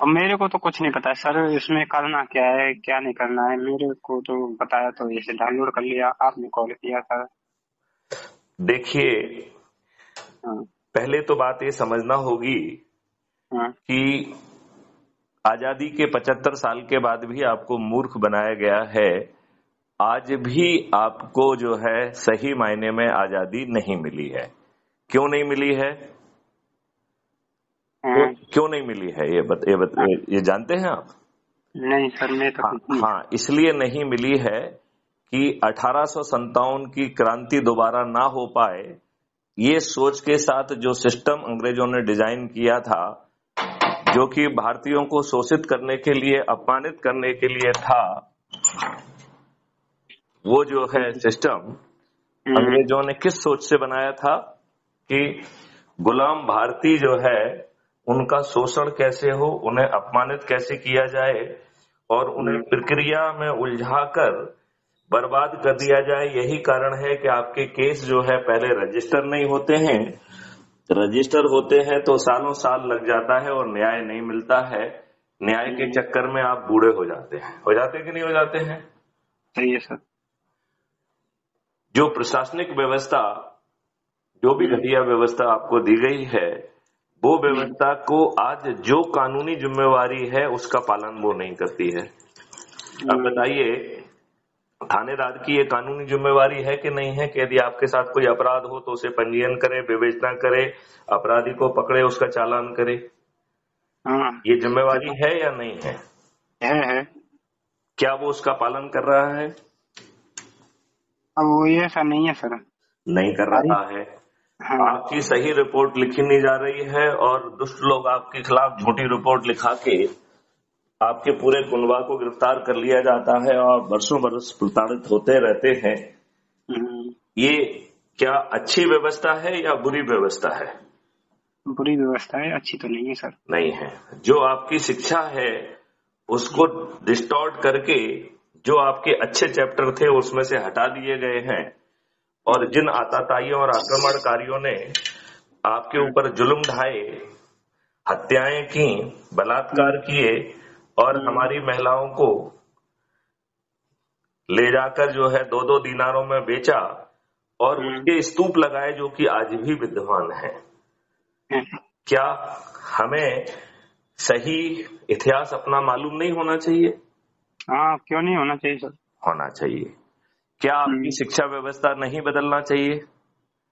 अब मेरे को तो कुछ नहीं पता सर, इसमें करना क्या है क्या नहीं करना है, मेरे को तो बताया तो ऐसे डाउनलोड कर लिया, आपने कॉल किया सर। देखिए, हाँ पहले तो बात ये समझना होगी हाँ कि आजादी के 75 साल के बाद भी आपको मूर्ख बनाया गया है। आज भी आपको जो है सही मायने में आजादी नहीं मिली है। क्यों नहीं मिली है? हाँ। क्यों नहीं मिली है ये जानते हैं आप? नहीं सर, मैं तो हाँ कुछ नहीं। हाँ, इसलिए नहीं मिली है कि 1857 की क्रांति दोबारा ना हो पाए, ये सोच के साथ जो सिस्टम अंग्रेजों ने डिजाइन किया था, जो कि भारतीयों को शोषित करने के लिए, अपमानित करने के लिए था, वो जो है सिस्टम अंग्रेजों ने किस सोच से बनाया था कि गुलाम भारतीय जो है उनका शोषण कैसे हो, उन्हें अपमानित कैसे किया जाए और उन्हें प्रक्रिया में उलझाकर बर्बाद कर दिया जाए। यही कारण है कि आपके केस जो है पहले रजिस्टर नहीं होते हैं, रजिस्टर होते हैं तो सालों साल लग जाता है और न्याय नहीं मिलता है। न्याय के चक्कर में आप बूढ़े हो जाते हैं। हो जाते कि नहीं हो जाते हैं? सही है सर। जो प्रशासनिक व्यवस्था, जो भी घटिया व्यवस्था आपको दी गई है, वो व्यवस्था को आज जो कानूनी जिम्मेवारी है उसका पालन वो नहीं करती है। अब बताइए, थानेदार की ये कानूनी जिम्मेवारी है कि नहीं है कि यदि आपके साथ कोई अपराध हो तो उसे पंजीयन करे, विवेचना करे, अपराधी को पकड़े, उसका चालान करे। हाँ ये जिम्मेवारी है या नहीं है? है। क्या वो उसका पालन कर रहा है? अब वो ये ऐसा नहीं है सर। नहीं कर अरे रहा है। हाँ। आपकी सही रिपोर्ट लिखी नहीं जा रही है और दुष्ट लोग आपके खिलाफ झूठी रिपोर्ट लिखा के आपके पूरे कुनबा को गिरफ्तार कर लिया जाता है और वर्षों बरस प्रताड़ित होते रहते हैं। ये क्या अच्छी व्यवस्था है या बुरी व्यवस्था है? बुरी व्यवस्था है, अच्छी तो नहीं है सर। नहीं है। जो आपकी शिक्षा है उसको डिस्टॉर्ट करके जो आपके अच्छे चैप्टर थे उसमें से हटा दिए गए हैं और जिन आतताइयों और आक्रमणकारियों ने आपके ऊपर जुल्म ढाए, हत्याएं की, बलात्कार किए और हमारी महिलाओं को ले जाकर जो है 2-2 दीनारों में बेचा और उसके स्तूप लगाए जो कि आज भी विद्यमान है। क्या हमें सही इतिहास अपना मालूम नहीं होना चाहिए? हाँ, क्यों नहीं होना चाहिए सर। होना चाहिए। क्या आपकी शिक्षा व्यवस्था नहीं बदलना चाहिए?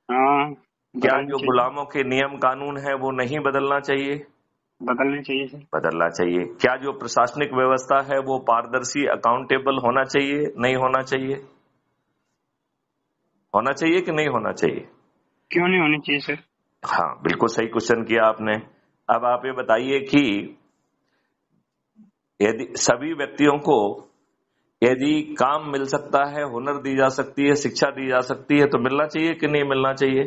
हाँ, क्या बदलनी जो चाहिए। गुलामों के नियम कानून है वो नहीं बदलना चाहिए? बदलनी चाहिए सर। बदलना चाहिए। क्या जो प्रशासनिक व्यवस्था है वो पारदर्शी, अकाउंटेबल होना चाहिए, नहीं होना चाहिए? होना चाहिए कि नहीं होना चाहिए? क्यों नहीं होनी चाहिए सर। हाँ, बिल्कुल सही क्वेश्चन किया आपने। अब आप ये बताइए कि यदि सभी व्यक्तियों को यदि काम मिल सकता है, हुनर दी जा सकती है, शिक्षा दी जा सकती है तो मिलना चाहिए कि नहीं मिलना चाहिए?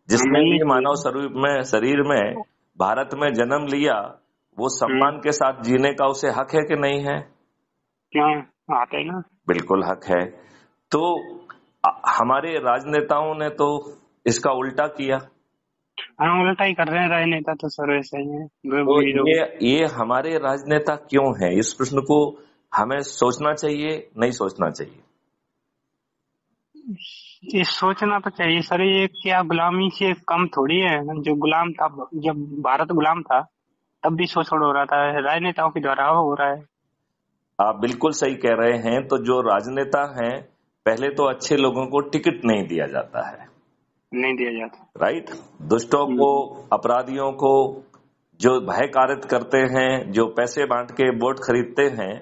जिसने मिलनी भी मानव चाहिए। शरीर में भारत में जन्म लिया वो सम्मान के साथ जीने का उसे हक है कि नहीं है? क्यों, आते ना। बिल्कुल हक है। तो हमारे राजनेताओं ने तो इसका उल्टा किया। हाँ, उल्टा ही कर रहे हैं राजनेता तो सर, वैसे ही है। तो ये हमारे राजनेता क्यों हैं? इस प्रश्न को हमें सोचना चाहिए, नहीं सोचना चाहिए? ये सोचना तो चाहिए सर, ये क्या गुलामी से कम थोड़ी है। जो गुलाम था, जब भारत गुलाम था तब भी शोषण हो रहा था, राजनेताओं के द्वारा हो रहा है। आप बिल्कुल सही कह रहे हैं। तो जो राजनेता हैं, पहले तो अच्छे लोगों को टिकट नहीं दिया जाता है, नहीं दिया जाता। राइट? दुष्टों को, अपराधियों को, जो भय कारित करते हैं, जो पैसे बांट के वोट खरीदते हैं,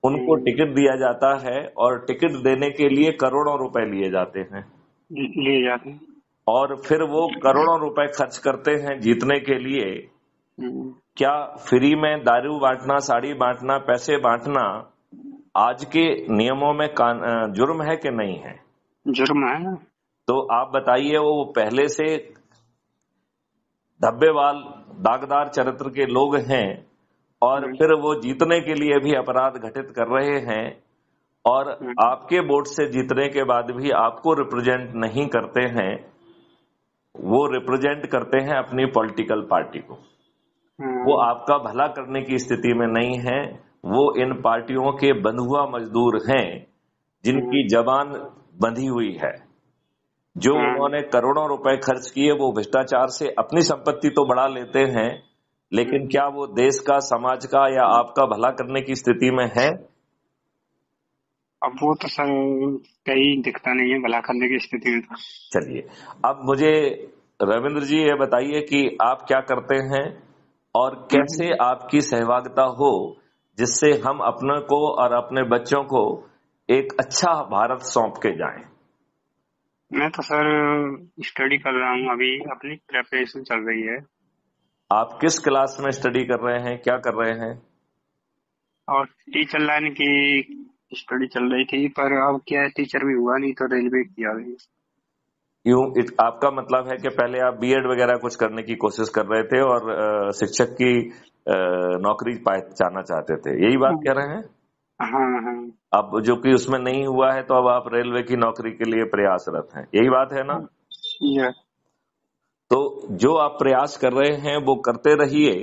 उनको टिकट दिया जाता है और टिकट देने के लिए करोड़ों रुपए लिए जाते हैं लिए जाते हैं। और फिर वो करोड़ों रुपए खर्च करते हैं जीतने के लिए। क्या फ्री में दारू बांटना, साड़ी बांटना, पैसे बांटना आज के नियमों में जुर्म है कि नहीं है? जुर्म है। तो आप बताइए, वो पहले से धब्बेवाल, दागदार चरित्र के लोग हैं और फिर वो जीतने के लिए भी अपराध घटित कर रहे हैं और आपके वोट से जीतने के बाद भी आपको रिप्रेजेंट नहीं करते हैं, वो रिप्रेजेंट करते हैं अपनी पॉलिटिकल पार्टी को। वो आपका भला करने की स्थिति में नहीं है। वो इन पार्टियों के बंधुआ मजदूर हैं जिनकी जबान बंधी हुई है। जो उन्होंने करोड़ों रुपए खर्च किए वो भ्रष्टाचार से अपनी संपत्ति तो बढ़ा लेते हैं, लेकिन क्या वो देश का, समाज का या आपका भला करने की स्थिति में है? अब वो तो सर कहीं दिखता नहीं है भला करने की स्थिति में। चलिए, अब मुझे रविंद्र जी ये बताइए कि आप क्या करते हैं और कैसे आपकी सहभागिता हो जिससे हम अपने को और अपने बच्चों को एक अच्छा भारत सौंप के जाएं। मैं तो सर स्टडी कर रहा हूँ, अभी अपनी प्रिपरेशन चल रही है। आप किस क्लास में स्टडी कर रहे हैं, क्या कर रहे हैं? और टीचर लाइन की स्टडी चल रही थी, पर अब क्या है, टीचर भी हुआ नहीं तो रेलवे किया गई। आपका मतलब है कि पहले आप बीएड वगैरह कुछ करने की कोशिश कर रहे थे और शिक्षक की नौकरी पाना चाहते थे, यही बात कह रहे हैं? हाँ हाँ। अब जो कि उसमें नहीं हुआ है तो अब आप रेलवे की नौकरी के लिए प्रयासरत हैं, यही बात है ना? तो जो आप प्रयास कर रहे हैं वो करते रहिए।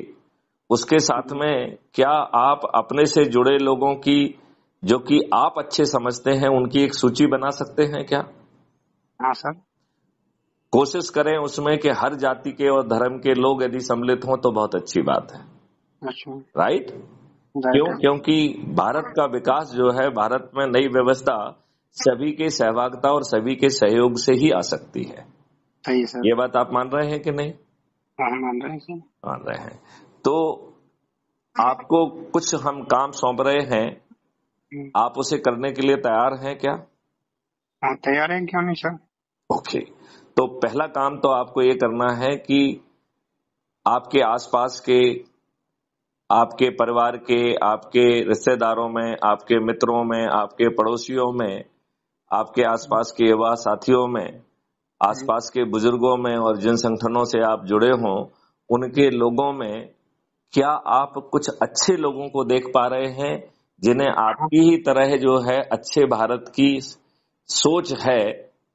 उसके साथ में क्या आप अपने से जुड़े लोगों की, जो कि आप अच्छे समझते हैं, उनकी एक सूची बना सकते हैं क्या? हाँ सर। कोशिश करें उसमें कि हर जाति के और धर्म के लोग यदि सम्मिलित हों तो बहुत अच्छी बात है। अच्छा। राइट? क्योंकि भारत का विकास जो है, भारत में नई व्यवस्था सभी के सहभागिता और सभी के सहयोग से ही आ सकती है। सही सर। ये बात आप मान रहे हैं कि नहीं? हाँ मान रहे हैं सर। मान रहे हैं। तो आपको कुछ हम काम सौंप रहे हैं, आप उसे करने के लिए तैयार हैं क्या? हाँ तैयार हैं, क्यों नहीं सर। ओके, तो पहला काम तो आपको ये करना है कि आपके आसपास के, आपके परिवार के, आपके रिश्तेदारों में, आपके मित्रों में, आपके पड़ोसियों में, आपके आसपास के युवा साथियों में, आसपास के बुजुर्गों में और जिन संगठनों से आप जुड़े हों उनके लोगों में क्या आप कुछ अच्छे लोगों को देख पा रहे हैं जिन्हें आपकी ही तरह जो है अच्छे भारत की सोच है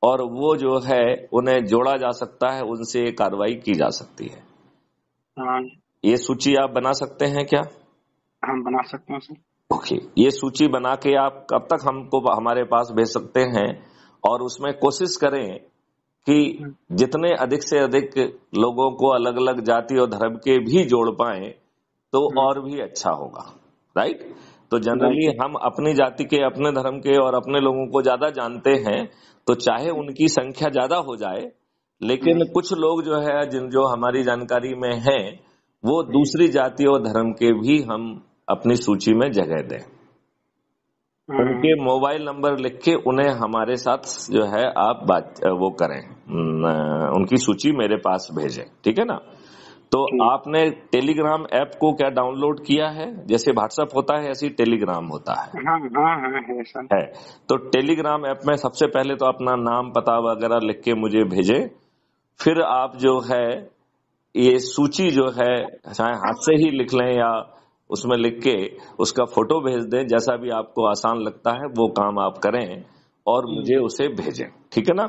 और वो जो है उन्हें जोड़ा जा सकता है, उनसे कार्रवाई की जा सकती है? हाँ। ये सूची आप बना सकते हैं क्या? हम बना सकते हैं सर। ओके, ये सूची बना के आप कब तक हमको हमारे पास भेज सकते हैं? और उसमें कोशिश करें कि जितने अधिक से अधिक लोगों को अलग अलग जाति और धर्म के भी जोड़ पाए तो और भी अच्छा होगा। राइट? तो जनरली हम अपनी जाति के, अपने धर्म के और अपने लोगों को ज्यादा जानते हैं, तो चाहे उनकी संख्या ज्यादा हो जाए, लेकिन कुछ लोग जो है जो हमारी जानकारी में हैं वो दूसरी जाति और धर्म के भी हम अपनी सूची में जगह दें। उनके मोबाइल नंबर लिख के उन्हें हमारे साथ जो है आप बात वो करें, उनकी सूची मेरे पास भेजें। ठीक है ना? तो आपने टेलीग्राम ऐप को क्या डाउनलोड किया है? जैसे व्हाट्सएप होता है ऐसे ही टेलीग्राम होता है। हाँ, है। तो टेलीग्राम ऐप में सबसे पहले तो अपना नाम, पता वगैरह लिख के मुझे भेजें। फिर आप जो है ये सूची जो है चाहे हाथ से ही लिख लें या उसमें लिख के उसका फोटो भेज दें, जैसा भी आपको आसान लगता है वो काम आप करें और मुझे उसे भेजें। ठीक है ना?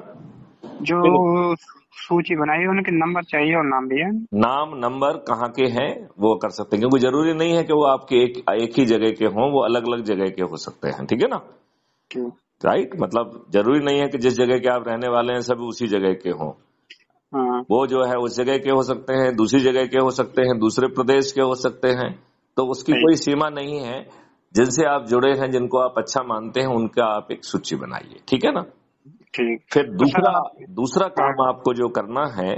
जो सूची बनाई है उनके नंबर चाहिए और नाम भी है। नाम नंबर कहाँ के हैं वो कर सकते हैं, क्योंकि जरूरी नहीं है कि वो आपके एक ही जगह के हों, वो अलग अलग जगह के हो सकते हैं। ठीक है ना? राइट? मतलब जरूरी नहीं है कि जिस जगह के आप रहने वाले हैं सब उसी जगह के हों। वो जो है उस जगह के हो सकते हैं, दूसरी जगह के हो सकते हैं, दूसरे प्रदेश के हो सकते हैं, तो उसकी कोई सीमा नहीं है। जिनसे आप जुड़े हैं, जिनको आप अच्छा मानते हैं, उनका आप एक सूची बनाइए। ठीक है ना? फिर दूसरा काम आपको जो करना है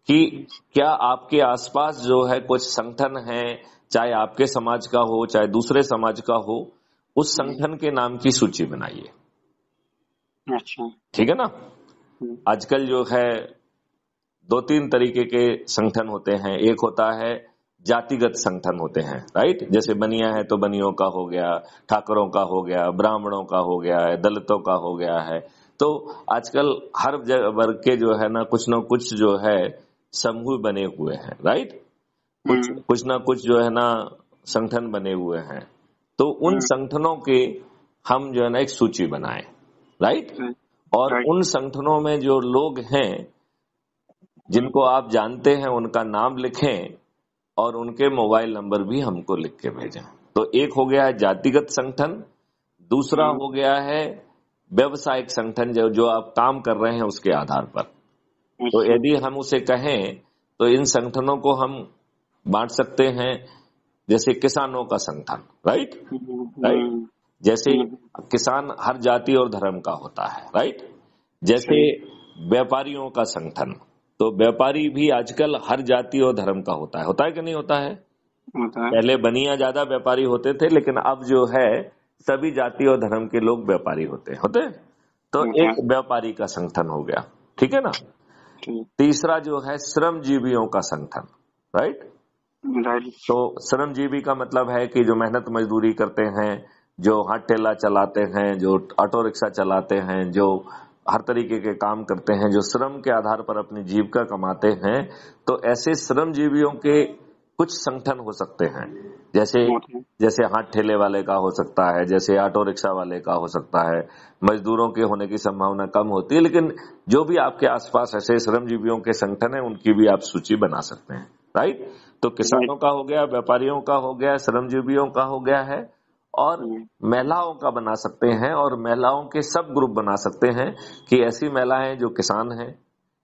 कि क्या आपके आसपास जो है कुछ संगठन है, चाहे आपके समाज का हो चाहे दूसरे समाज का हो, उस संगठन के नाम की सूची बनाइए। अच्छा। ठीक है ना? आजकल जो है 2-3 तरीके के संगठन होते हैं। एक होता है जातिगत संगठन होते हैं। राइट? जैसे बनिया है तो बनियों का हो गया, ठाकुरों का हो गया, ब्राह्मणों का हो गया है, दलितों का हो गया है। तो आजकल हर वर्ग के जो है ना कुछ जो है समूह बने हुए हैं। राइट? कुछ ना कुछ जो है ना संगठन बने हुए हैं। तो उन संगठनों के हम जो है ना एक सूची बनाएं। राइट? और उन संगठनों में जो लोग हैं जिनको आप जानते हैं उनका नाम लिखें और उनके मोबाइल नंबर भी हमको लिख के भेजें। तो एक हो गया है जातिगत संगठन, दूसरा हो गया है व्यवसायिक संगठन, जो आप काम कर रहे हैं उसके आधार पर। तो यदि हम उसे कहें तो इन संगठनों को हम बांट सकते हैं, जैसे किसानों का संगठन, राइट। जैसे किसान हर जाति और धर्म का होता है, राइट। जैसे व्यापारियों का संगठन, तो व्यापारी भी आजकल हर जाति और धर्म का होता है कि नहीं होता है? पहले बनिया ज्यादा व्यापारी होते थे, लेकिन अब जो है सभी जाति और धर्म के लोग व्यापारी होते। तो एक व्यापारी का संगठन हो गया, ठीक है ना। तीसरा जो है श्रमजीवियों का संगठन, राइट। तो श्रमजीवी का मतलब है कि जो मेहनत मजदूरी करते हैं, जो हाथ ठेला चलाते हैं, जो ऑटो रिक्शा चलाते हैं, जो हर तरीके के काम करते हैं, जो श्रम के आधार पर अपनी जीविका कमाते हैं। तो ऐसे श्रमजीवियों के कुछ संगठन हो सकते हैं, जैसे हाथ ठेले वाले का हो सकता है, जैसे ऑटो रिक्शा वाले का हो सकता है। मजदूरों के होने की संभावना कम होती है, लेकिन जो भी आपके आसपास ऐसे श्रमजीवियों के संगठन है उनकी भी आप सूची बना सकते हैं, राइट। तो किसानों का हो गया, व्यापारियों का हो गया, श्रमजीवियों का हो गया है, और महिलाओं का बना सकते हैं, और महिलाओं के सब ग्रुप बना सकते हैं कि ऐसी महिलाएं जो किसान हैं,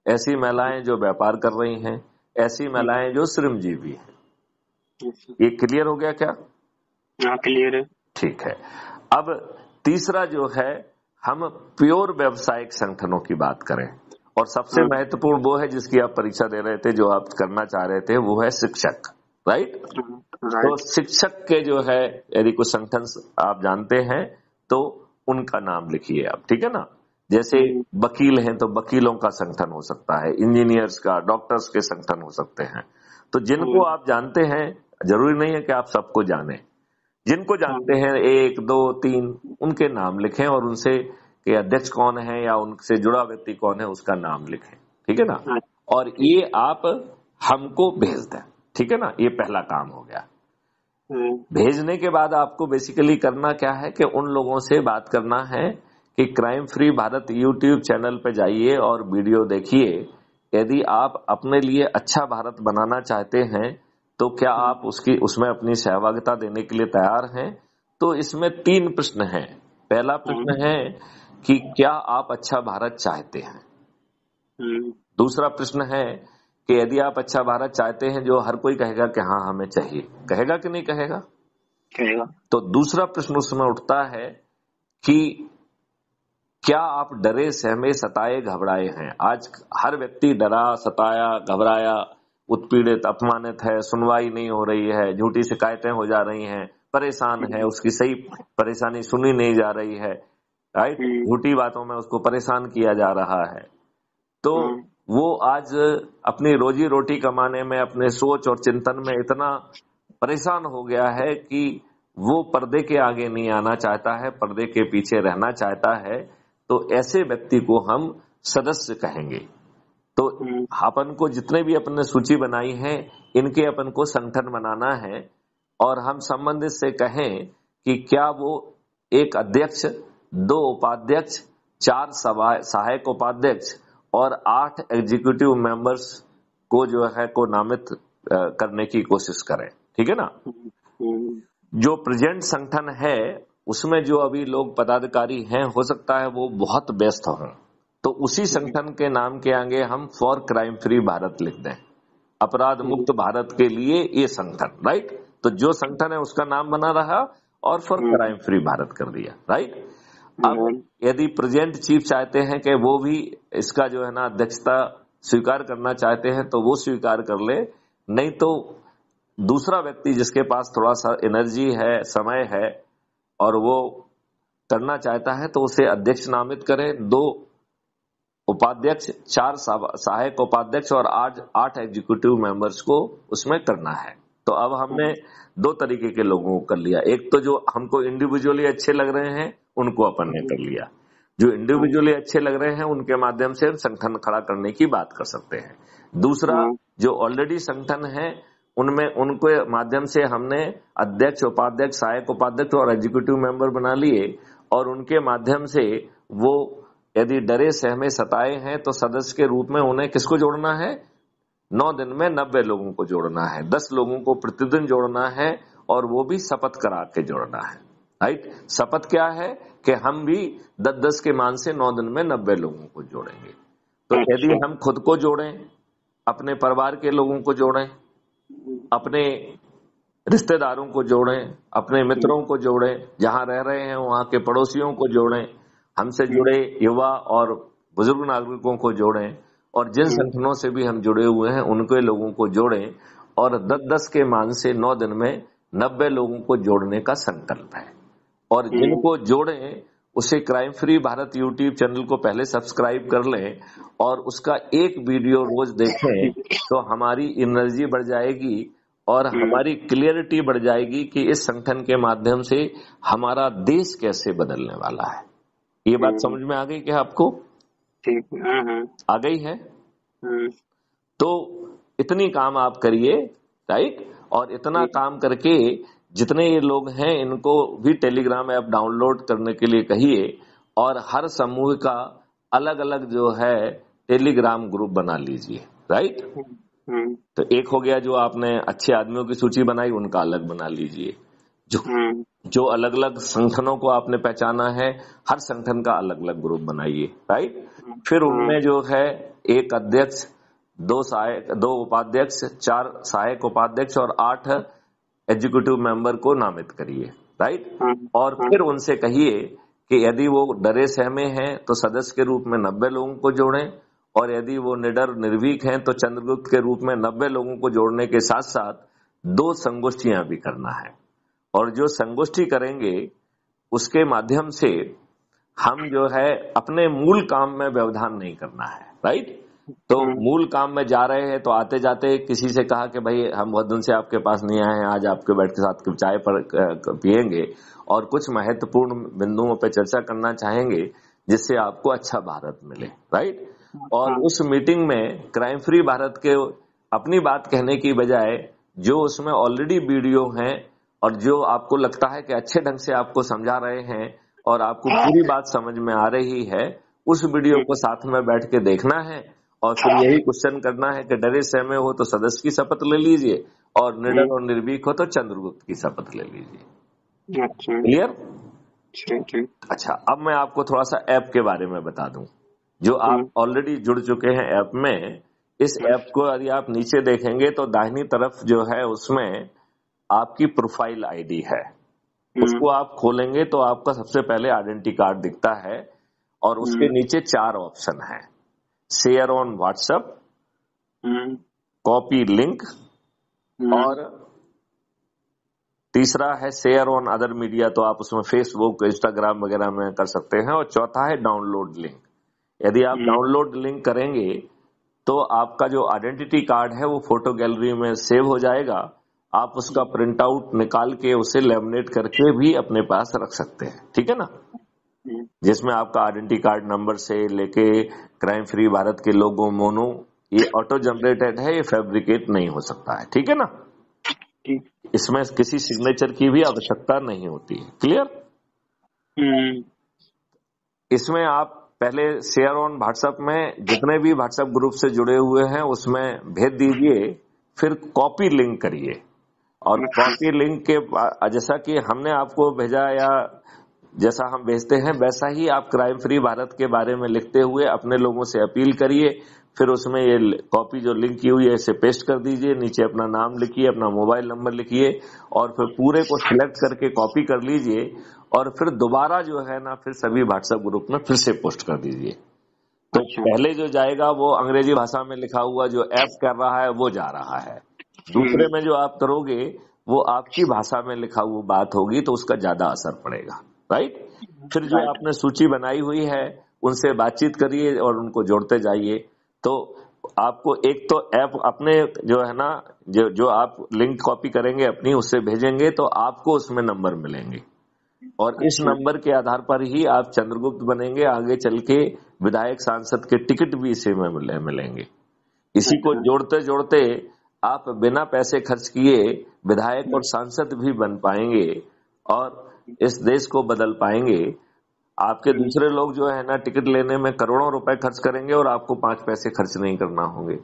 ऐसी महिलाएं जो व्यापार कर रही हैं, ऐसी महिलाएं जो श्रमजीवी हैं। ये क्लियर हो गया क्या? हाँ, क्लियर है। ठीक है। अब तीसरा जो है, हम प्योर व्यावसायिक संगठनों की बात करें, और सबसे महत्वपूर्ण वो है जिसकी आप परीक्षा दे रहे थे, जो आप करना चाह रहे थे, वो है शिक्षक, राइट। तो शिक्षक के जो है यदि कुछ संगठन आप जानते हैं तो उनका नाम लिखिए आप, ठीक है ना। जैसे वकील हैं तो वकीलों का संगठन हो सकता है, इंजीनियर्स का, डॉक्टर्स के संगठन हो सकते हैं। तो जिनको आप जानते हैं, जरूरी नहीं है कि आप सबको जाने, जिनको जानते हैं 1, 2, 3 उनके नाम लिखें, और उनसे कि अध्यक्ष कौन है या उनसे जुड़ा व्यक्ति कौन है उसका नाम लिखें, ठीक है ना। और ये आप हमको भेज दें, ठीक है ना। ये पहला काम हो गया। भेजने के बाद आपको बेसिकली करना क्या है कि उन लोगों से बात करना है कि crime free Bharat YouTube channel पे जाइए और वीडियो देखिए। यदि आप अपने लिए अच्छा भारत बनाना चाहते हैं तो क्या आप उसमें अपनी सहभागिता देने के लिए तैयार हैं? तो इसमें 3 प्रश्न हैं। पहला प्रश्न है कि क्या आप अच्छा भारत चाहते हैं। दूसरा प्रश्न है कि यदि आप अच्छा भारत चाहते हैं, जो हर कोई कहेगा कि हाँ हमें चाहिए, कहेगा कि नहीं कहेगा? कहेगा। तो दूसरा प्रश्न उसमें उठता है कि क्या आप डरे, सहमे, सताए, घबराए हैं। आज हर व्यक्ति डरा, सताया, घबराया, उत्पीड़ित, अपमानित है, सुनवाई नहीं हो रही है, झूठी शिकायतें हो जा रही हैं, परेशान है, उसकी सही परेशानी सुनी नहीं जा रही है, राइट। झूठी बातों में उसको परेशान किया जा रहा है। तो वो आज अपनी रोजी रोटी कमाने में, अपने सोच और चिंतन में इतना परेशान हो गया है कि वो पर्दे के आगे नहीं आना चाहता है, पर्दे के पीछे रहना चाहता है। तो ऐसे व्यक्ति को हम सदस्य कहेंगे। तो अपन को जितने भी अपन ने सूची बनाई है, इनके अपन को संगठन बनाना है, और हम संबंधित से कहें कि क्या वो एक अध्यक्ष, 2 उपाध्यक्ष, 4 सहायक उपाध्यक्ष और 8 एग्जीक्यूटिव मेंबर्स को जो है को नामित करने की कोशिश करें, ठीक है ना। जो प्रेजेंट संगठन है उसमें जो अभी लोग पदाधिकारी हैं, हो सकता है वो बहुत व्यस्त हों, तो उसी संगठन के नाम के आगे हम फॉर क्राइम फ्री भारत लिख दें, अपराध मुक्त भारत के लिए ये संगठन, राइट। तो जो संगठन है उसका नाम बना रहा और फॉर क्राइम फ्री भारत कर दिया, राइट। अब यदि प्रेजेंट चीफ चाहते हैं कि वो भी इसका जो है ना अध्यक्षता स्वीकार करना चाहते हैं तो वो स्वीकार कर ले, नहीं तो दूसरा व्यक्ति जिसके पास थोड़ा सा एनर्जी है, समय है और वो करना चाहता है तो उसे अध्यक्ष नामित करें। 2 उपाध्यक्ष, 4 सहायक उपाध्यक्ष और 8 एग्जीक्यूटिव मेंबर्स को उसमें करना है। तो अब हमने 2 तरीके के लोगों को कर लिया। एक तो जो हमको इंडिविजुअली अच्छे लग रहे हैं उनको अपन ने कर लिया, जो इंडिविजुअली अच्छे लग रहे हैं उनके माध्यम से संगठन खड़ा करने की बात कर सकते हैं। दूसरा, जो ऑलरेडी संगठन है उनमें उनके माध्यम से हमने अध्यक्ष, उपाध्यक्ष, सहायक उपाध्यक्ष और एग्जीक्यूटिव मेंबर बना लिए, और उनके माध्यम से वो यदि डरे, सहमे, सताए हैं तो सदस्य के रूप में उन्हें किसको जोड़ना है? 9 दिन में 90 लोगों को जोड़ना है, 10 लोगों को प्रतिदिन जोड़ना है, और वो भी शपथ करा के जोड़ना है। राइट। शपथ क्या है कि हम भी 10-10 के मान से 9 दिन में 90 लोगों को जोड़ेंगे। तो यदि हम खुद को जोड़ें, अपने परिवार के लोगों को जोड़ें, अपने रिश्तेदारों को जोड़ें, अपने मित्रों को जोड़ें, जहां रह रहे हैं वहां के पड़ोसियों को जोड़ें, हमसे जुड़े युवा और बुजुर्ग नागरिकों को जोड़ें, और जिन संगठनों से भी हम जुड़े हुए हैं उनके लोगों को जोड़ें, और 10-10 के मान से 9 दिन में 90 लोगों को जोड़ने का संकल्प है। और जिनको जोड़ें उसे crime free Bharat YouTube channel को पहले सब्सक्राइब कर लें और उसका एक वीडियो रोज देखें, तो हमारी एनर्जी बढ़ जाएगी और हमारी क्लियरिटी बढ़ जाएगी कि इस संगठन के माध्यम से हमारा देश कैसे बदलने वाला है। ये बात समझ में आ गई क्या आपको? ठीक। आ गई है। तो इतनी काम आप करिए, राइट। और इतना काम करके जितने ये लोग हैं इनको भी टेलीग्राम ऐप डाउनलोड करने के लिए कहिए, और हर समूह का अलग अलग जो है टेलीग्राम ग्रुप बना लीजिए। राइट। तो एक हो गया जो आपने अच्छे आदमियों की सूची बनाई, उनका अलग बना लीजिए। जो अलग अलग संगठनों को आपने पहचाना है, हर संगठन का अलग अलग ग्रुप बनाइए। राइट। फिर उनमें जो है एक अध्यक्ष, 2 उपाध्यक्ष, 4 सहायक उपाध्यक्ष और 8 एग्जीक्यूटिव मेंबर को नामित करिए। राइट। और फिर उनसे कहिए कि यदि वो डरे सहमे हैं तो सदस्य के रूप में 90 लोगों को जोड़ें, और यदि वो निडर निर्भीक हैं तो चंद्रगुप्त के रूप में 90 लोगों को जोड़ने के साथ साथ 2 संगोष्ठियां भी करना है। और जो संगोष्ठी करेंगे उसके माध्यम से हम जो है अपने मूल काम में व्यवधान नहीं करना है। राइट। तो मूल काम में जा रहे हैं तो आते जाते किसी से कहा कि भाई हम बहुत दिन से आपके पास नहीं आए हैं, आज आपके बैठ के साथ चाय पर पिएंगे और कुछ महत्वपूर्ण बिंदुओं पर चर्चा करना चाहेंगे जिससे आपको अच्छा भारत मिले। राइट। और उस मीटिंग में क्राइम फ्री भारत के अपनी बात कहने की बजाय जो उसमें ऑलरेडी वीडियो हैं और जो आपको लगता है कि अच्छे ढंग से आपको समझा रहे हैं और आपको पूरी बात समझ में आ रही है, उस वीडियो को साथ में बैठ के देखना है और फिर यही क्वेश्चन करना है कि डरे सहमे हो तो सदस्य की शपथ ले लीजिए और निडर और निर्भीक हो तो चंद्रगुप्त की शपथ ले लीजिए। क्लियर? अच्छा, अब मैं आपको थोड़ा सा ऐप के बारे में बता दूं जो आप ऑलरेडी जुड़ चुके हैं ऐप में। इस ऐप को यदि आप नीचे देखेंगे तो दाहिनी तरफ जो है उसमें आपकी प्रोफाइल आईडी है, उसको आप खोलेंगे तो आपका सबसे पहले आइडेंटिटी कार्ड दिखता है और उसके नीचे 4 ऑप्शन है। Share on WhatsApp, copy link, और तीसरा है शेयर ऑन अदर मीडिया, तो आप उसमें फेसबुक इंस्टाग्राम वगैरह में कर सकते हैं, और चौथा है डाउनलोड लिंक। यदि आप डाउनलोड लिंक करेंगे तो आपका जो आइडेंटिटी कार्ड है वो फोटो गैलरी में सेव हो जाएगा। आप उसका प्रिंट आउट निकाल के उसे लेमिनेट करके भी अपने पास रख सकते हैं। ठीक है ना? जिसमें आपका आइडेंटिटी कार्ड नंबर से लेके क्राइम फ्री भारत के लोगो मोनो, ये ऑटो जनरेटेड है, ये फैब्रिकेट नहीं हो सकता है। ठीक है ना? इसमें किसी सिग्नेचर की भी आवश्यकता नहीं होती है। क्लियर? इसमें आप पहले शेयर ऑन व्हाट्सएप में जितने भी व्हाट्सएप ग्रुप से जुड़े हुए हैं उसमें भेज दीजिए, फिर कॉपी लिंक करिए, और कॉपी लिंक के जैसा कि हमने आपको भेजा या जैसा हम भेजते हैं वैसा ही आप क्राइम फ्री भारत के बारे में लिखते हुए अपने लोगों से अपील करिए। फिर उसमें ये कॉपी जो लिंक की हुई है इसे पेस्ट कर दीजिए, नीचे अपना नाम लिखिए, अपना मोबाइल नंबर लिखिए, और फिर पूरे को सिलेक्ट करके कॉपी कर लीजिए, और फिर दोबारा जो है ना फिर सभी व्हाट्सएप ग्रुप में फिर से पोस्ट कर दीजिए। तो पहले जो जाएगा वो अंग्रेजी भाषा में लिखा हुआ जो ऐप कर रहा है वो जा रहा है, दूसरे में जो आप करोगे वो आपकी भाषा में लिखा हुआ बात होगी तो उसका ज्यादा असर पड़ेगा। राइट? फिर जो आपने सूची बनाई हुई है उनसे बातचीत करिए और उनको जोड़ते जाइए। तो आपको एक तो ऐप अपने जो है ना जो आप लिंक कॉपी करेंगे अपनी उससे भेजेंगे तो आपको उसमें नंबर मिलेंगे, और इस नंबर के आधार पर ही आप चंद्रगुप्त बनेंगे। आगे चल के विधायक सांसद के टिकट भी इसी में मिलेंगे। इसी को जोड़ते जोड़ते आप बिना पैसे खर्च किए विधायक और सांसद भी बन पाएंगे और इस देश को बदल पाएंगे। आपके दूसरे लोग जो है ना टिकट लेने में करोड़ों रुपए खर्च करेंगे और आपको 5 पैसे खर्च नहीं करना होंगे।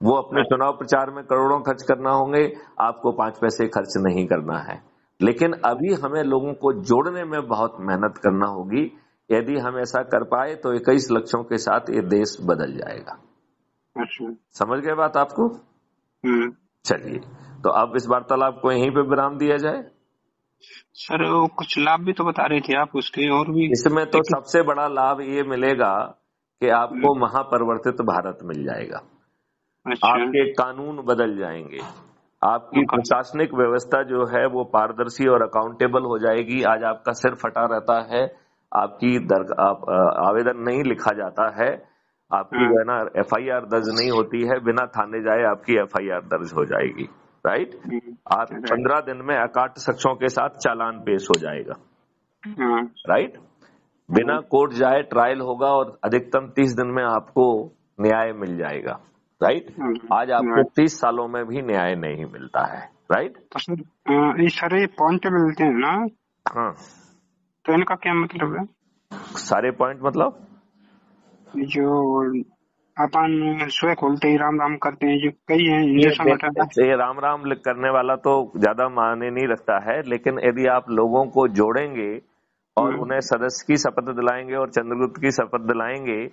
वो अपने चुनाव प्रचार में करोड़ों खर्च करना होंगे, आपको 5 पैसे खर्च नहीं करना है। लेकिन अभी हमें लोगों को जोड़ने में बहुत मेहनत करना होगी। यदि हम ऐसा कर पाए तो 21 लक्षों के साथ ये देश बदल जाएगा। अच्छा। समझ गए बात आपको? चलिए, तो अब इस वार्तालाप को यहीं पे विराम दिया जाए। सर वो कुछ लाभ भी तो बता रहे थे आप उसके, और भी। इसमें तो सबसे बड़ा लाभ ये मिलेगा कि आपको महापरिवर्तित भारत मिल जाएगा। अच्छा। आपके कानून बदल जाएंगे, आपकी प्रशासनिक व्यवस्था जो है वो पारदर्शी और अकाउंटेबल हो जाएगी। आज आपका सिर फटा रहता है, आपकी आवेदन नहीं लिखा जाता है, आपकी जो है ना FIR दर्ज नहीं होती है, बिना थाने जाए आपकी FIR दर्ज हो जाएगी। राइट? आप 15 दिन में अकाट शख्सों के साथ चालान पेश हो जाएगा। राइट? बिना कोर्ट जाए ट्रायल होगा और अधिकतम 30 दिन में आपको न्याय मिल जाएगा। राइट? आज आपको 30 सालों में भी न्याय नहीं मिलता है। राइट? तो सर ये सारे पॉइंट मिलते हैं ना? हाँ। तो इनका क्या मतलब है? सारे पॉइंट मतलब जो अपन सुबह खोलते ही राम राम करते हैं, जो कई हैं हिंदू संगठन। ये राम राम करने वाला तो ज्यादा मायने नहीं रखता है, लेकिन यदि आप लोगों को जोड़ेंगे और उन्हें सदस्य की शपथ दिलाएंगे और चंद्रगुप्त की शपथ दिलाएंगे,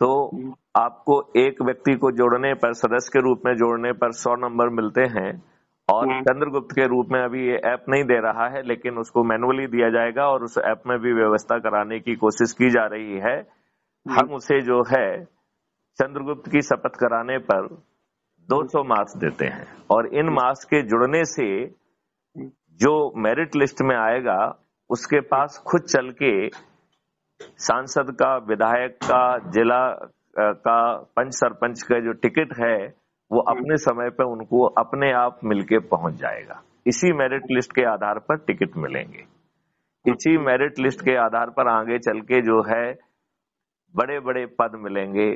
तो आपको एक व्यक्ति को जोड़ने पर, सदस्य के रूप में जोड़ने पर 100 नंबर मिलते हैं। और चंद्रगुप्त के रूप में अभी ये ऐप नहीं दे रहा है, लेकिन उसको मैनुअली दिया जाएगा और उस ऐप में भी व्यवस्था कराने की कोशिश की जा रही है। हम उसे जो है चंद्रगुप्त की शपथ कराने पर 200 मार्क्स देते हैं, और इन मार्क्स के जुड़ने से जो मेरिट लिस्ट में आएगा उसके पास खुद चल के सांसद का, विधायक का, जिला का, पंच सरपंच का जो टिकट है वो अपने समय पे उनको अपने आप मिलके पहुंच जाएगा। इसी मेरिट लिस्ट के आधार पर टिकट मिलेंगे। इसी मेरिट लिस्ट के आधार पर आगे चल के जो है बड़े बड़े पद मिलेंगे।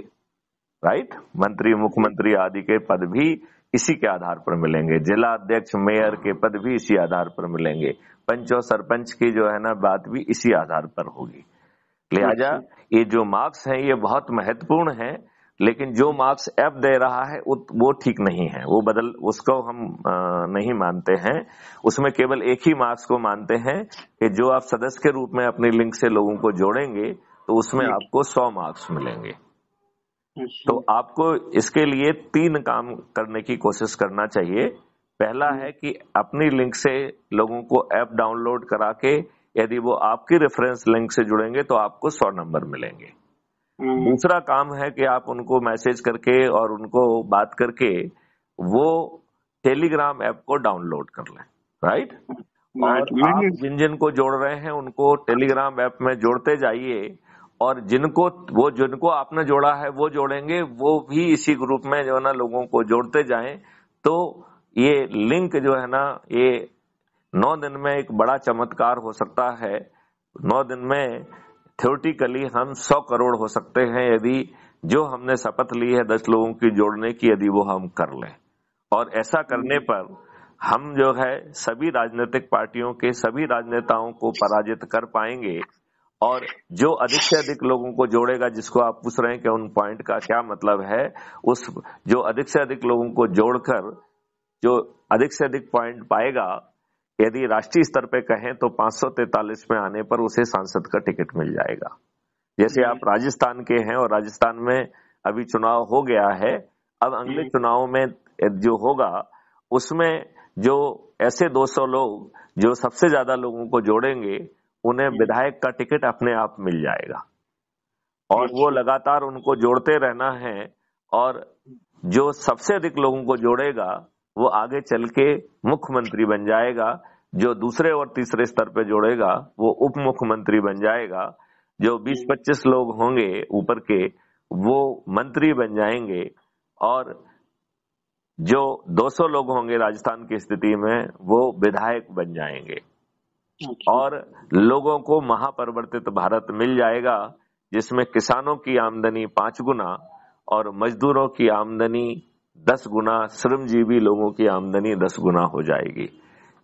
राइट? मंत्री, मुख्यमंत्री आदि के पद भी इसी के आधार पर मिलेंगे। जिला अध्यक्ष, मेयर के पद भी इसी आधार पर मिलेंगे। पंच और सरपंच की जो है ना बात भी इसी आधार पर होगी। लिहाजा ये जो मार्क्स हैं ये बहुत महत्वपूर्ण हैं, लेकिन जो मार्क्स ऐप दे रहा है वो ठीक नहीं है, वो उसको हम नहीं मानते हैं। उसमें केवल एक ही मार्क्स को मानते हैं कि जो आप सदस्य के रूप में अपनी लिंक से लोगों को जोड़ेंगे तो उसमें आपको 100 मार्क्स मिलेंगे। तो आपको इसके लिए 3 काम करने की कोशिश करना चाहिए। पहला है कि अपनी लिंक से लोगों को ऐप डाउनलोड करा के, यदि वो आपकी रेफरेंस लिंक से जुड़ेंगे तो आपको 100 नंबर मिलेंगे। दूसरा काम है कि आप उनको मैसेज करके और उनको बात करके वो टेलीग्राम ऐप को डाउनलोड कर लें। राइट? और आप जिन जिन को जोड़ रहे हैं उनको टेलीग्राम ऐप में जोड़ते जाइए, और जिनको आपने जोड़ा है वो जोड़ेंगे, वो भी इसी ग्रुप में जो है ना लोगों को जोड़ते जाएं। तो ये लिंक जो है ना ये 9 दिन में एक बड़ा चमत्कार हो सकता है। 9 दिन में थ्योरेटिकली हम 100 करोड़ हो सकते हैं, यदि जो हमने शपथ ली है 10 लोगों की जोड़ने की, यदि वो हम कर लें। और ऐसा करने पर हम जो है सभी राजनीतिक पार्टियों के सभी राजनेताओं को पराजित कर पाएंगे। और जो अधिक से अधिक लोगों को जोड़ेगा, जिसको आप पूछ रहे हैं कि उन पॉइंट का क्या मतलब है, उस जो अधिक से अधिक लोगों को जोड़कर जो अधिक से अधिक पॉइंट पाएगा, यदि राष्ट्रीय स्तर पे कहें तो 543 में आने पर उसे सांसद का टिकट मिल जाएगा। जैसे आप राजस्थान के हैं और राजस्थान में अभी चुनाव हो गया है, अब अगले चुनाव में जो होगा उसमें जो ऐसे 200 लोग जो सबसे ज्यादा लोगों को जोड़ेंगे उन्हें विधायक का टिकट अपने आप मिल जाएगा। और वो लगातार उनको जोड़ते रहना है, और जो सबसे अधिक लोगों को जोड़ेगा वो आगे चल के मुख्यमंत्री बन जाएगा। जो दूसरे और तीसरे स्तर पे जोड़ेगा वो उप मुख्यमंत्री बन जाएगा। जो 20-25 लोग होंगे ऊपर के वो मंत्री बन जाएंगे, और जो 200 लोग होंगे राजस्थान की स्थिति में वो विधायक बन जाएंगे। और लोगों को महापरिवर्तित भारत मिल जाएगा, जिसमें किसानों की आमदनी 5 गुना और मजदूरों की आमदनी 10 गुना, श्रमजीवी लोगों की आमदनी 10 गुना हो जाएगी।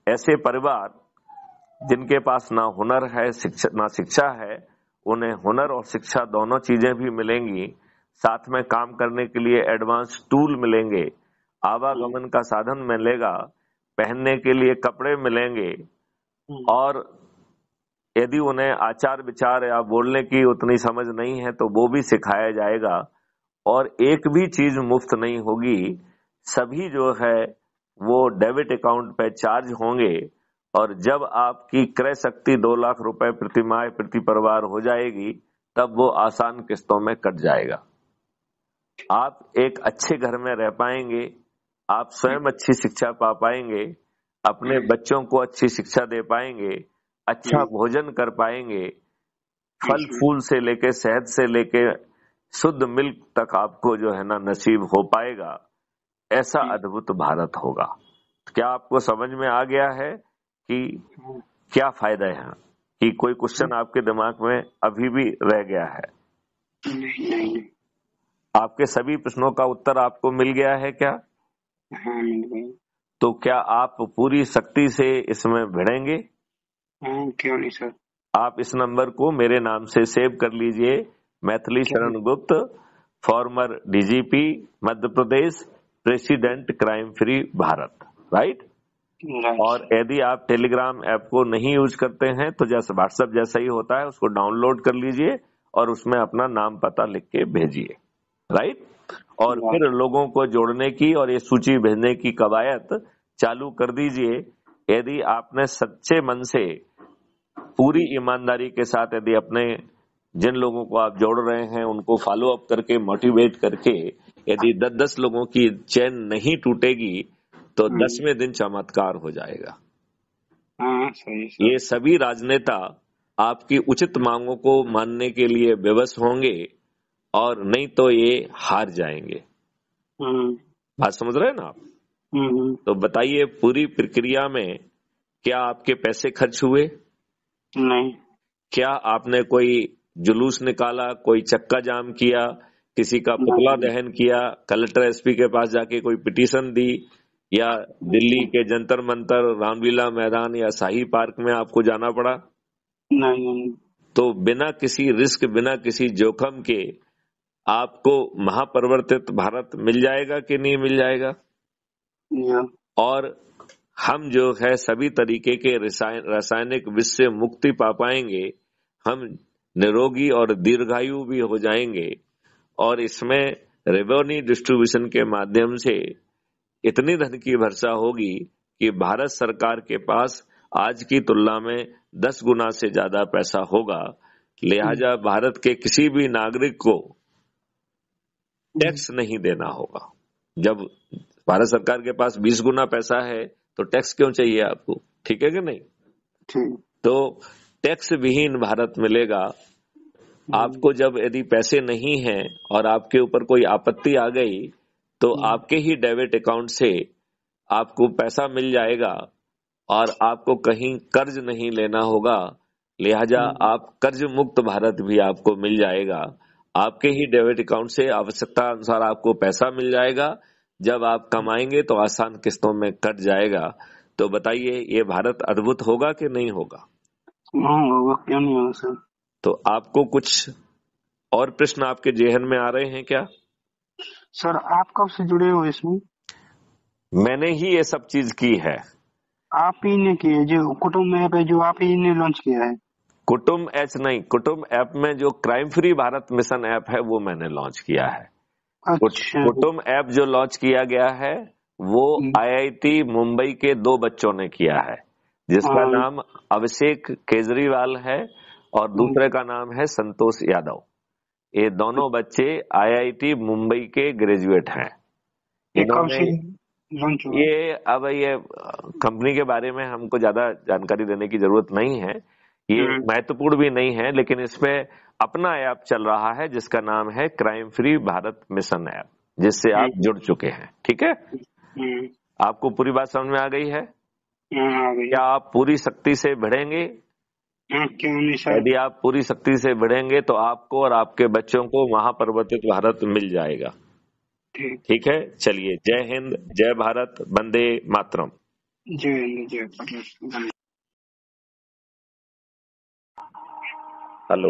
ऐसे परिवार जिनके पास ना हुनर है, ना शिक्षा है, उन्हें हुनर और शिक्षा दोनों चीजें भी मिलेंगी। साथ में काम करने के लिए एडवांस टूल मिलेंगे, आवागमन का साधन मिलेगा, पहनने के लिए कपड़े मिलेंगे, और यदि उन्हें आचार विचार या बोलने की उतनी समझ नहीं है तो वो भी सिखाया जाएगा। और एक भी चीज मुफ्त नहीं होगी, सभी जो है वो डेबिट अकाउंट पे चार्ज होंगे, और जब आपकी क्रय शक्ति 2 लाख रुपए प्रति माह प्रति परिवार हो जाएगी तब वो आसान किस्तों में कट जाएगा। आप एक अच्छे घर में रह पाएंगे, आप स्वयं अच्छी शिक्षा पा पाएंगे, अपने बच्चों को अच्छी शिक्षा दे पाएंगे, अच्छा भोजन कर पाएंगे, फल फूल से लेके शहद से लेके शुद्ध मिल्क तक आपको जो है ना नसीब हो पाएगा। ऐसा अद्भुत भारत होगा। क्या आपको समझ में आ गया है कि क्या फायदा है? कि कोई क्वेश्चन आपके दिमाग में अभी भी रह गया है? नहीं। आपके सभी प्रश्नों का उत्तर आपको मिल गया है क्या? हाँ, मिल गया। तो क्या आप पूरी शक्ति से इसमें भिड़ेंगे? हाँ, क्यों नहीं सर। आप इस नंबर को मेरे नाम से सेव कर लीजिए, Maithili Sharan Gupt, former DGP Madhya Pradesh, president crime free Bharat, right? और यदि आप टेलीग्राम ऐप को नहीं यूज करते हैं तो जैसे व्हाट्सएप जैसा ही होता है उसको डाउनलोड कर लीजिए और उसमें अपना नाम पता लिख के भेजिए, राइट? और फिर लोगों को जोड़ने की और ये सूची भेजने की कवायद चालू कर दीजिए। यदि आपने सच्चे मन से पूरी ईमानदारी के साथ यदि अपने जिन लोगों को आप जोड़ रहे हैं उनको फॉलो अप करके मोटिवेट करके यदि 10-10 लोगों की चेन नहीं टूटेगी तो 10वें दिन चमत्कार हो जाएगा। हाँ, सही। ये सभी राजनेता आपकी उचित मांगों को मानने के लिए विवश होंगे और नहीं तो ये हार जाएंगे। बात समझ रहे हैं ना आप? तो बताइए, पूरी प्रक्रिया में क्या आपके पैसे खर्च हुए? नहीं। क्या आपने कोई जुलूस निकाला, कोई चक्का जाम किया, किसी का पुतला दहन किया, कलेक्टर एसपी के पास जाके कोई पिटीशन दी, या दिल्ली के जंतर मंतर, रामलीला मैदान या शाही पार्क में आपको जाना पड़ा? नहीं। तो बिना किसी रिस्क, बिना किसी जोखिम के आपको महापरिवर्तित भारत मिल जाएगा कि नहीं मिल जाएगा? और हम जो है सभी तरीके के रासायनिक विष से मुक्ति पा पाएंगे, हम निरोगी और दीर्घायु भी हो जाएंगे, और इसमें रेवेन्यू डिस्ट्रीब्यूशन के माध्यम से इतनी धन की वर्षा होगी कि भारत सरकार के पास आज की तुलना में 10 गुना से ज्यादा पैसा होगा। लिहाजा भारत के किसी भी नागरिक को टैक्स नहीं देना होगा। जब भारत सरकार के पास 20 गुना पैसा है तो टैक्स क्यों चाहिए आपको? ठीक है कि नहीं? तो टैक्स विहीन भारत मिलेगा आपको। जब यदि पैसे नहीं हैं और आपके ऊपर कोई आपत्ति आ गई तो आपके ही डेबिट अकाउंट से आपको पैसा मिल जाएगा और आपको कहीं कर्ज नहीं लेना होगा। लिहाजा आप कर्ज मुक्त भारत भी आपको मिल जाएगा। आपके ही डेबिट अकाउंट से आवश्यकता अनुसार आपको पैसा मिल जाएगा। जब आप कमाएंगे तो आसान किस्तों में कट जाएगा। तो बताइए, ये भारत अद्भुत होगा कि नहीं होगा? होगा, क्यों नहीं होगा सर। तो आपको कुछ और प्रश्न आपके जेहन में आ रहे हैं क्या? सर, आप कब से जुड़े हो इसमें? मैंने ही ये सब चीज की है। आप ही ने की है? जो कुटुंब ऐप है जो आप ही ने लॉन्च किया है? कुटुंब ऐप नहीं, कुटुंब ऐप में जो crime free Bharat mission app है वो मैंने लॉन्च किया है। अच्छा। कुटुंब ऐप जो लॉन्च किया गया है वो आईआईटी मुंबई के 2 बच्चों ने किया है, जिसका नाम अभिषेक केजरीवाल है और दूसरे का नाम है संतोष यादव। ये दोनों बच्चे आईआईटी मुंबई के ग्रेजुएट हैं। इन्होंने ये कंपनी के बारे में हमको ज्यादा जानकारी देने की जरूरत नहीं है, ये महत्वपूर्ण भी नहीं है, लेकिन इसमें अपना ऐप चल रहा है जिसका नाम है crime free Bharat mission app, जिससे आप जुड़ चुके हैं। ठीक है? आपको पूरी बात समझ में आ गई है? क्या आप पूरी शक्ति से भिड़ेंगे? क्यों नहीं सर। यदि आप पूरी शक्ति से भिड़ेंगे तो आपको और आपके बच्चों को महापरिवर्तित भारत मिल जाएगा। ठीक है, चलिए, जय हिंद, जय भारत, वंदे मातरम। जय हिंद, जय भारत। हेलो।